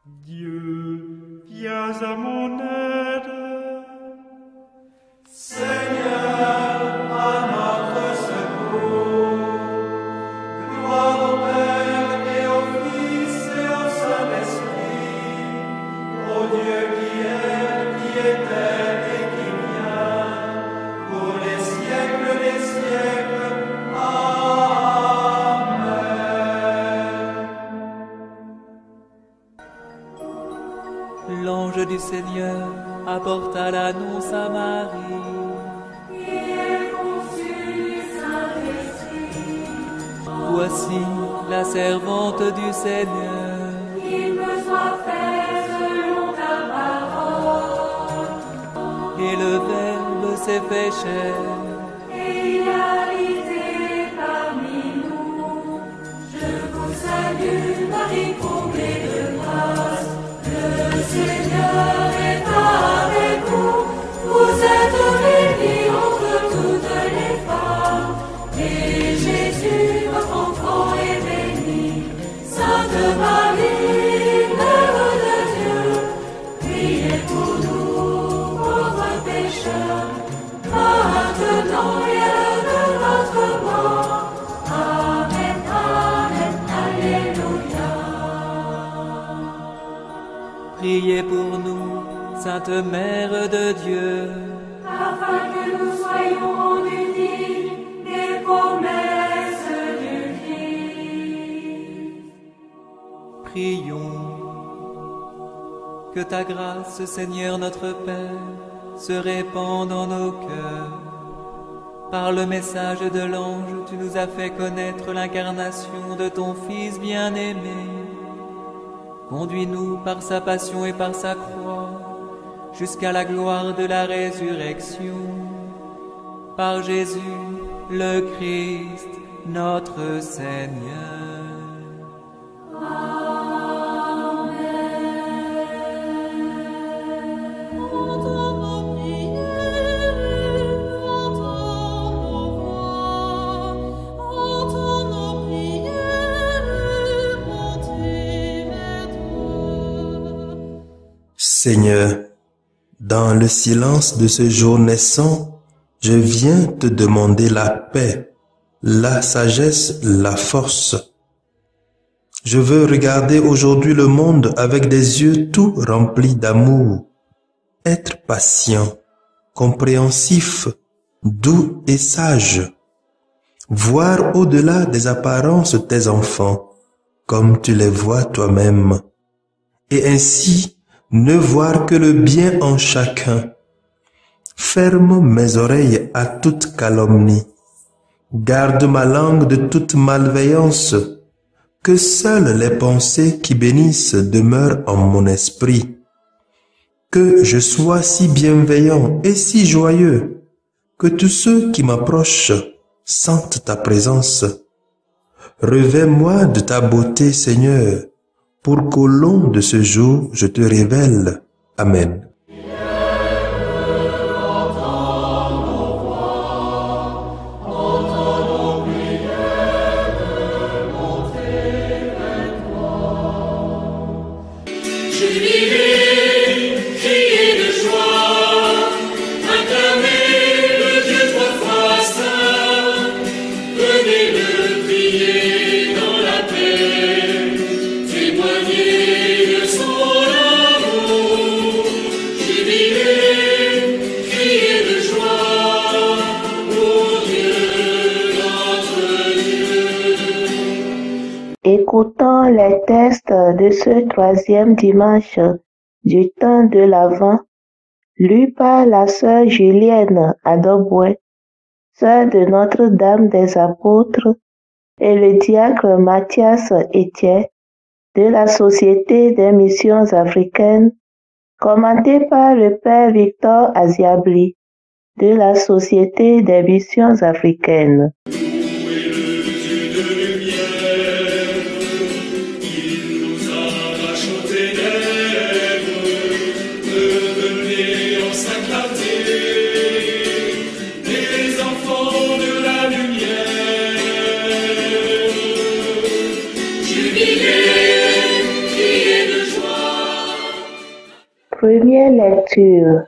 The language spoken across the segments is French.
Dieu, viens à mon aide. Seigneur, à notre secours. Gloire au Père et au Fils et au Saint-Esprit, au Dieu qui est, qui était et qui vient, pour les siècles des siècles. Amen. L'ange du Seigneur apporta l'annonce à Marie. Voici la servante du Seigneur. Qu'il me soit fait selon ta parole. Et le Verbe s'est fait chair. Et il a habité parmi nous. Je vous salue, Marie, comblée de grâce. Le Seigneur est avec vous. Vous êtes bénie entre toutes les femmes. Et Jésus, votre enfant, est béni. Sainte Marie, Mère de Dieu, priez pour nous, pauvres pécheurs, maintenant et à l'heure de notre mort. Amen, Amen, Alléluia. Priez pour nous, Sainte Mère de Dieu. Afin que nous soyons rendus dignes des promesses du Christ. Prions. Que ta grâce, Seigneur notre Père, se répande en nos cœurs. Par le message de l'ange, tu nous as fait connaître l'incarnation de ton Fils bien-aimé. Conduis-nous par sa passion et par sa croix, jusqu'à la gloire de la résurrection. Par Jésus, le Christ, notre Seigneur. Seigneur, dans le silence de ce jour naissant, je viens te demander la paix, la sagesse, la force. Je veux regarder aujourd'hui le monde avec des yeux tout remplis d'amour, être patient, compréhensif, doux et sage, voir au-delà des apparences tes enfants, comme tu les vois toi-même, et ainsi ne voir que le bien en chacun. Ferme mes oreilles à toute calomnie. Garde ma langue de toute malveillance. Que seules les pensées qui bénissent demeurent en mon esprit. Que je sois si bienveillant et si joyeux, que tous ceux qui m'approchent sentent ta présence. Revêt-moi de ta beauté, Seigneur, pour qu'au long de ce jour, je te révèle. Amen. Écoutons les textes de ce troisième dimanche du temps de l'Avent, lu par la sœur Julienne Adoboué, sœur de Notre-Dame des Apôtres, et le diacre Mathias Etienne de la Société des Missions Africaines, commenté par le Père Victor Aziabli de la Société des Missions Africaines. Criez de joie. Première lecture.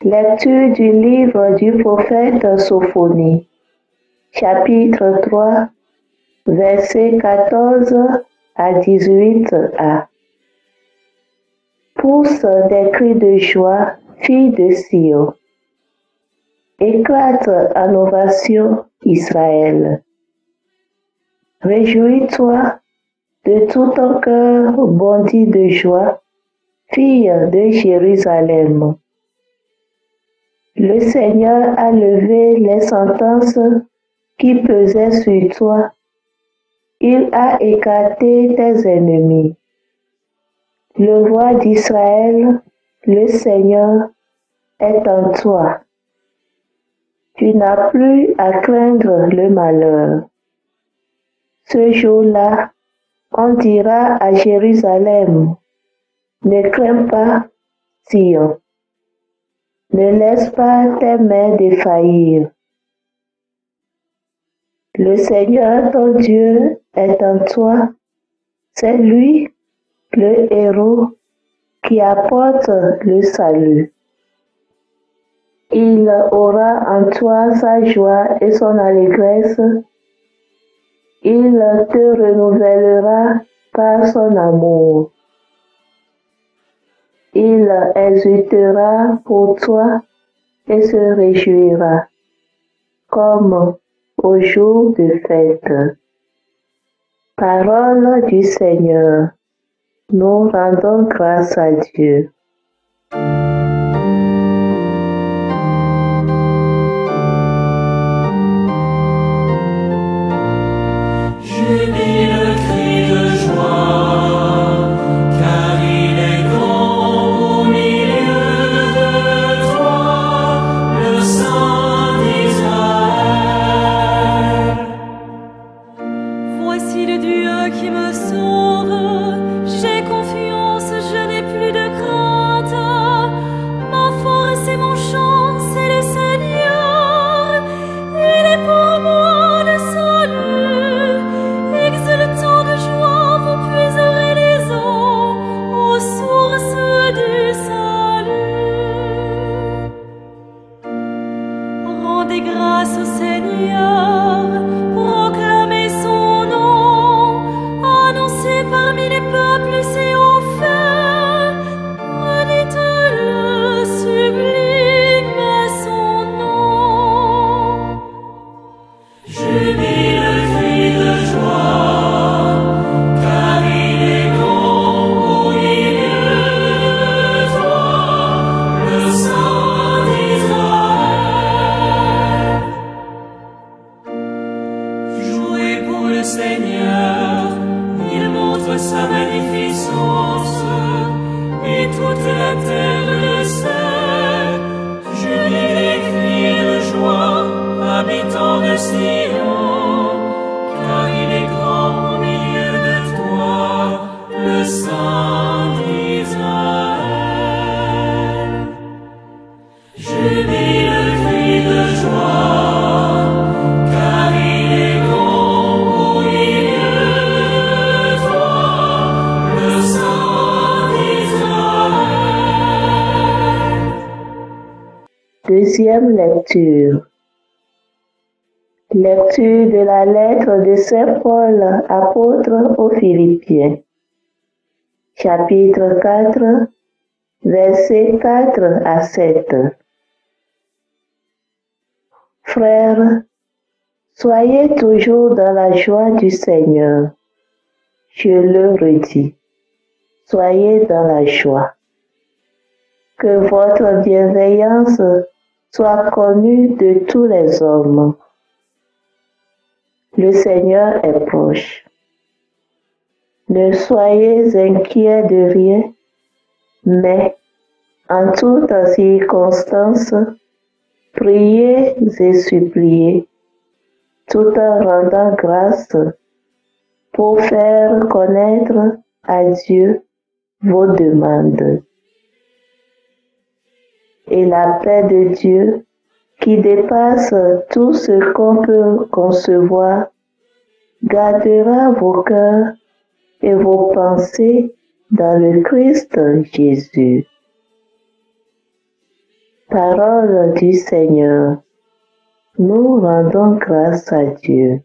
Lecture du livre du prophète Sophonie, chapitre 3, versets 14 à 18a. Pousse des cris de joie, fille de Sion. Éclate en ovation, Israël. Réjouis-toi, de tout ton cœur bondit de joie, fille de Jérusalem. Le Seigneur a levé les sentences qui pesaient sur toi. Il a écarté tes ennemis. Le roi d'Israël, le Seigneur, est en toi. Tu n'as plus à craindre le malheur. Ce jour-là, on dira à Jérusalem, ne crains pas, Sion. Ne laisse pas tes mains défaillir. Le Seigneur ton Dieu est en toi. C'est lui, le héros, qui apporte le salut. Il aura en toi sa joie et son allégresse. Il te renouvellera par son amour. Il exultera pour toi et se réjouira, comme au jour de fête. Parole du Seigneur, nous rendons grâce à Dieu. Deuxième lecture. Lecture de la lettre de Saint Paul, apôtre aux Philippiens. Chapitre 4, versets 4 à 7. Frères, soyez toujours dans la joie du Seigneur. Je le redis, soyez dans la joie. Que votre bienveillance soit connue de tous les hommes. Le Seigneur est proche. Ne soyez inquiets de rien, mais en toute circonstance, priez et suppliez, tout en rendant grâce pour faire connaître à Dieu vos demandes. Et la paix de Dieu, qui dépasse tout ce qu'on peut concevoir, gardera vos cœurs et vos pensées dans le Christ Jésus. Parole du Seigneur. Nous rendons grâce à Dieu.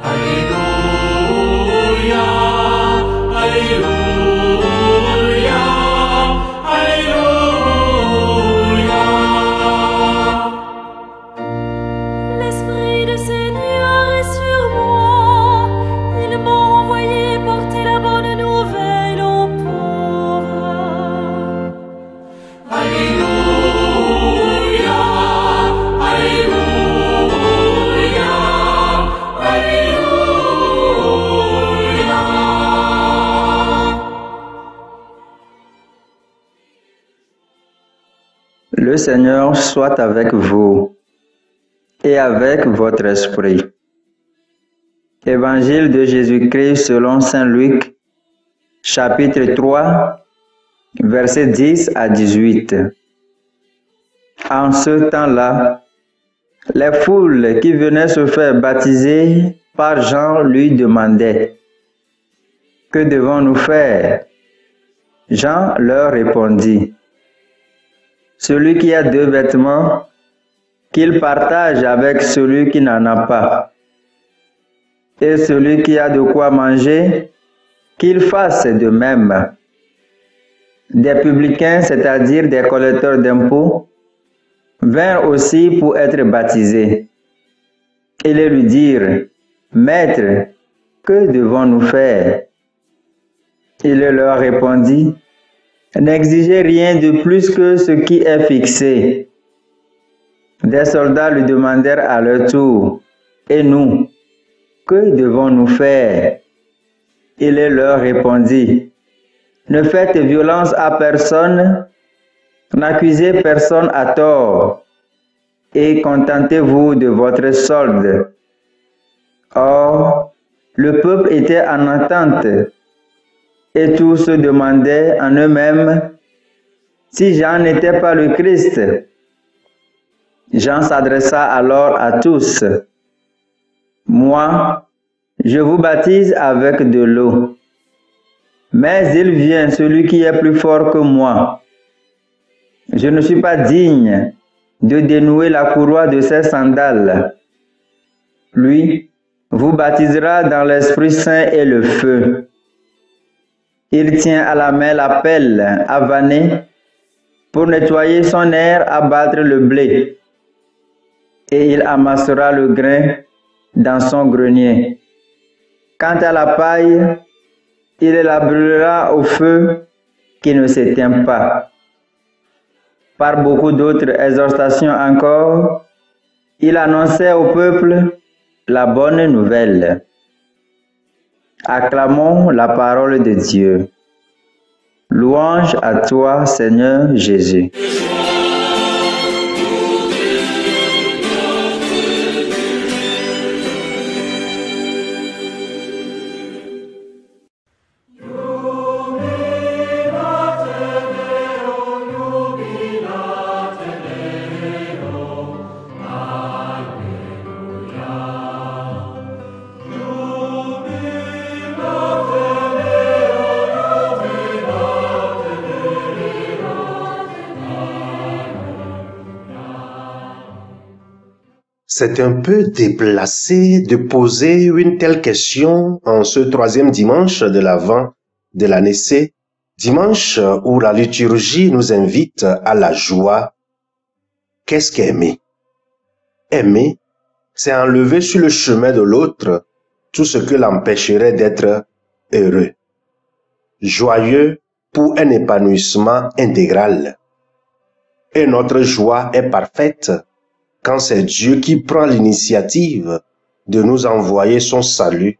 Alléluia, Alléluia, Alléluia. L'Esprit du Seigneur est sur moi. Il m'a envoyé porter la bonne nouvelle aux pauvres. Alléluia, Alléluia, Alléluia. Le Seigneur soit avec vous et avec votre esprit. Évangile de Jésus-Christ selon Saint Luc, chapitre 3, versets 10 à 18. En ce temps-là, les foules qui venaient se faire baptiser par Jean lui demandaient: « Que devons-nous faire ?» Jean leur répondit: « Celui qui a 2 vêtements, qu'il partage avec celui qui n'en a pas. Et celui qui a de quoi manger, qu'il fasse de même. » Des publicains, c'est-à-dire des collecteurs d'impôts, vinrent aussi pour être baptisés. Ils lui dirent: « Maître, que devons-nous faire ?» Il leur répondit: « N'exigez rien de plus que ce qui est fixé. » Des soldats lui demandèrent à leur tour: « Et nous, que devons-nous faire ?» Il leur répondit: « Ne faites violence à personne, n'accusez personne à tort, et contentez-vous de votre solde. » Or, le peuple était en attente, et tous se demandaient en eux-mêmes si Jean n'était pas le Christ. Jean s'adressa alors à tous: « Moi, je vous baptise avec de l'eau. Mais il vient celui qui est plus fort que moi. Je ne suis pas digne de dénouer la courroie de ses sandales. Lui vous baptisera dans l'Esprit Saint et le feu. Il tient à la main la pelle avanée pour nettoyer son aire à battre le blé. Et il amassera le grain dans son grenier. Quant à la paille, il la brûlera au feu qui ne s'éteint pas. » Par beaucoup d'autres exhortations encore, il annonçait au peuple la bonne nouvelle. Acclamons la parole de Dieu. Louange à toi, Seigneur Jésus. C'est un peu déplacé de poser une telle question en ce 3e dimanche de l'Avent de l'année C, dimanche où la liturgie nous invite à la joie. Qu'est-ce qu'aimer? Aimer, c'est enlever sur le chemin de l'autre tout ce que l'empêcherait d'être heureux, joyeux pour un épanouissement intégral. Et notre joie est parfaite quand c'est Dieu qui prend l'initiative de nous envoyer son salut,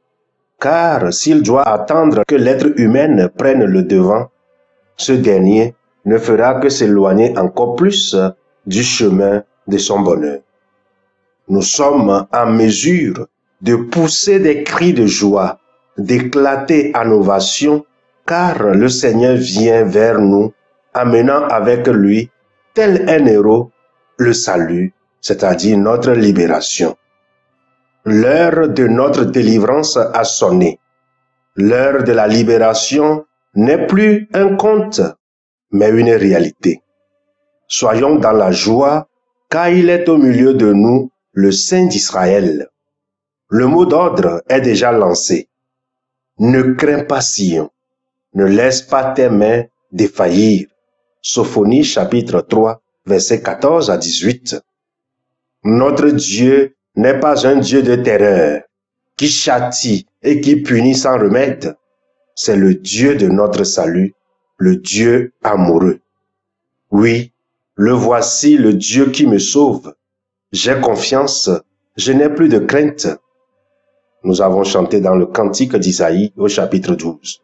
car s'il doit attendre que l'être humain prenne le devant, ce dernier ne fera que s'éloigner encore plus du chemin de son bonheur. Nous sommes en mesure de pousser des cris de joie, d'éclater en ovation, car le Seigneur vient vers nous, amenant avec lui, tel un héros, le salut, c'est-à-dire notre libération. L'heure de notre délivrance a sonné. L'heure de la libération n'est plus un conte, mais une réalité. Soyons dans la joie, car il est au milieu de nous, le Saint d'Israël. Le mot d'ordre est déjà lancé. Ne crains pas Sion, ne laisse pas tes mains défaillir. Sophonie chapitre 3, versets 14 à 18. Notre Dieu n'est pas un Dieu de terreur, qui châtie et qui punit sans remède. C'est le Dieu de notre salut, le Dieu amoureux. Oui, le voici le Dieu qui me sauve. J'ai confiance, je n'ai plus de crainte. Nous avons chanté dans le cantique d'Isaïe au chapitre 12.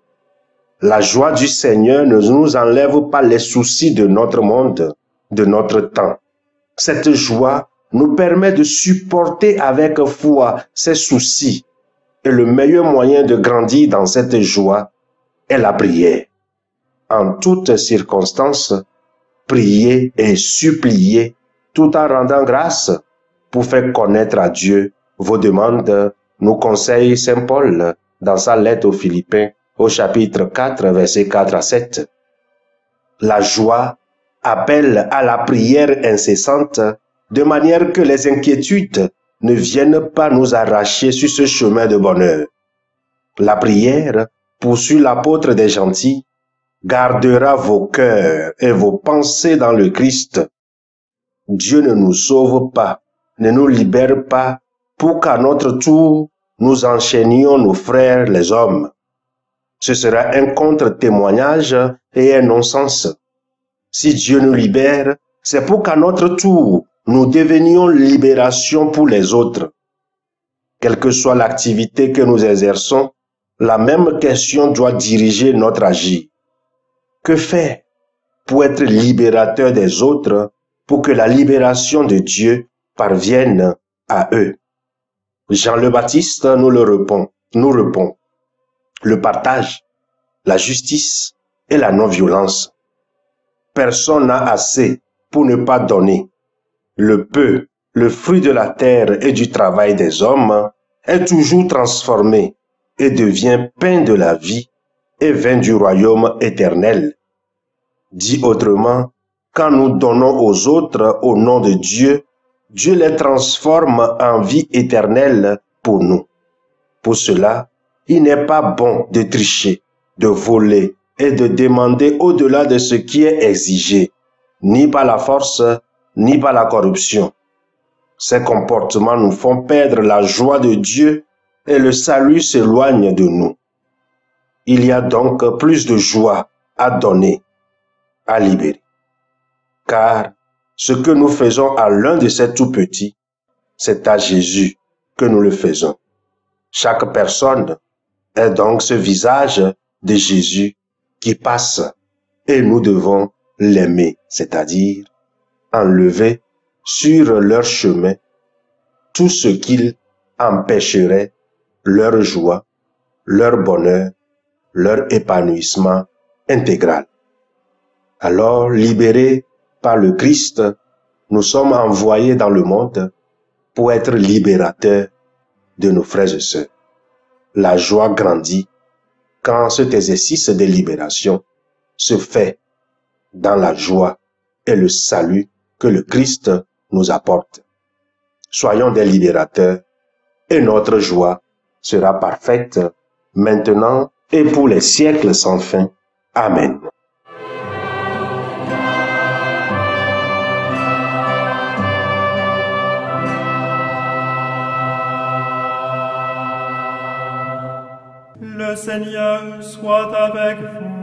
La joie du Seigneur ne nous enlève pas les soucis de notre monde, de notre temps. Cette joie nous permet de supporter avec foi ces soucis. Et le meilleur moyen de grandir dans cette joie est la prière. En toutes circonstances, priez et suppliez tout en rendant grâce pour faire connaître à Dieu vos demandes, nous conseille Saint Paul dans sa lettre aux Philippiens au chapitre 4, versets 4 à 7. La joie appelle à la prière incessante de manière que les inquiétudes ne viennent pas nous arracher sur ce chemin de bonheur. La prière, poursuit l'apôtre des gentils, gardera vos cœurs et vos pensées dans le Christ. Dieu ne nous sauve pas, ne nous libère pas, pour qu'à notre tour, nous enchaînions nos frères les hommes. Ce sera un contre-témoignage et un non-sens. Si Dieu nous libère, c'est pour qu'à notre tour, nous devenions libération pour les autres. Quelle que soit l'activité que nous exerçons, la même question doit diriger notre agir. Que faire pour être libérateur des autres, pour que la libération de Dieu parvienne à eux? Jean le Baptiste nous répond, le partage, la justice et la non-violence. Personne n'a assez pour ne pas donner. Le peu, le fruit de la terre et du travail des hommes, est toujours transformé et devient pain de la vie et vin du royaume éternel. Dit autrement, quand nous donnons aux autres au nom de Dieu, Dieu les transforme en vie éternelle pour nous. Pour cela, il n'est pas bon de tricher, de voler et de demander au-delà de ce qui est exigé, ni par la force, ni par la corruption. Ces comportements nous font perdre la joie de Dieu et le salut s'éloigne de nous. Il y a donc plus de joie à donner, à libérer. Car ce que nous faisons à l'un de ces tout-petits, c'est à Jésus que nous le faisons. Chaque personne est donc ce visage de Jésus qui passe et nous devons l'aimer, c'est-à-dire enlever sur leur chemin tout ce qui empêcherait leur joie, leur bonheur, leur épanouissement intégral. Alors, libérés par le Christ, nous sommes envoyés dans le monde pour être libérateurs de nos frères et sœurs. La joie grandit quand cet exercice de libération se fait dans la joie et le salut que le Christ nous apporte. Soyons des libérateurs et notre joie sera parfaite maintenant et pour les siècles sans fin. Amen. Le Seigneur soit avec vous.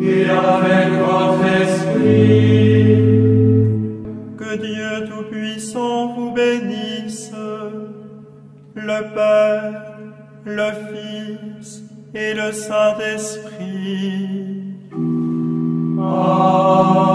Et avec votre esprit. Que Dieu Tout-Puissant vous bénisse, le Père, le Fils et le Saint-Esprit. Amen.